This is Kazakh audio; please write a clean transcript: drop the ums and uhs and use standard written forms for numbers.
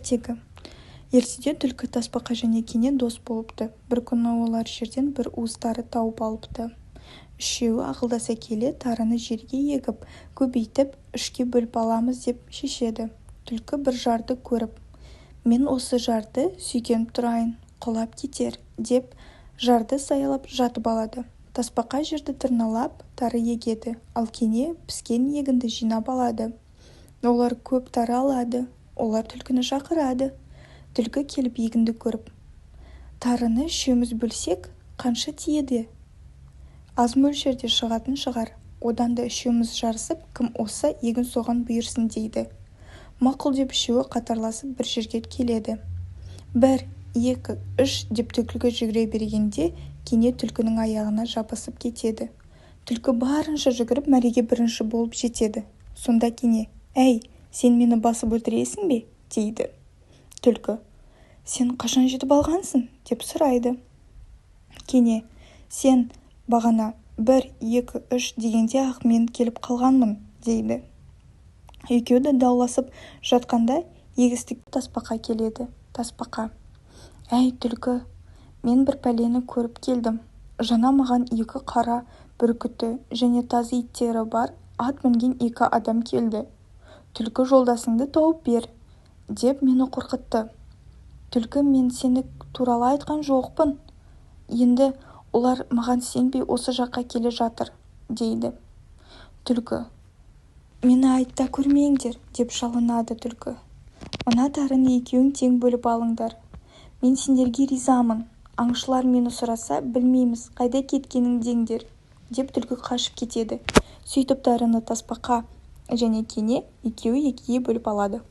ертегі. Ертеде түлкі тасбақа және кене дос болыпты. Бір күні олар жерден бір уыс тары тауып алыпты. Үшеуі ақылдаса келе тарыны жерге егіп, көбейтіп, үшке бөліп аламыз деп шешеді. Түлкі бір жарды көріп, мен осы жарды сүйкеніп тұрайын, құлап кетер, деп жарды саялап жатып алады. Тасбақа жерді тырналап тары егеді, ал кене піскен егінді жинап алады. Олар көп тары алады. Олар түлкіні шақырады. Түлкі келіп егінді көріп, тарыны үшеуміз бөлсек, қанша тиеді? Аз мөлшерде шығатын шығар. Одан да үшеуміз жарысып, кім осы егін соған бұйырсын дейді. Мақұл деп үшеуі қатарласып бір жерге келеді. 1, 2, 3 деп түлкі жүгіре бергенде кене түлкінің аяғына жабысып кетеді. Түлкі барынша жүгіріп мәреге бірінші болып жетеді. Сонда кене: «Әй, сен мені басып өлтіресің бе?» дейді. Түлкі: «Сен қашан жетіп алғансың?» деп сұрайды. Кене: «Сен бағана 1, 2, 3 дегенде ақ мен келіп қалғанмын» дейді. Екеуі дауласып жатқанда егістікке тасбақа келеді. Тасбақа: «Әй түлкі, мен бір пәлені көріп келдім. Жаңа маған 2 қара бүркіті және тазы иттері бар ат мінген 2 адам келді. Түлкі жолдасыңды тауып бер, деп мені қорқытты. Түлкі: мен сені туралы айтқан жоқпын. Енді олар маған сенбей осы жаққа келе жатыр» дейді. Түлкі: «Мені айтта көрмеңдер» деп жалынады түлкі. «Мына тарыны екеуің тең бөліп алыңдар. Мен сендерге ризамын. Аңшылар мені сұраса, білмейміз, қайда кеткенін деңдер» деп түлкі қашып кетеді. Сөйтіп тарыны тасбақа және кене екеуі екіге бөліп алады.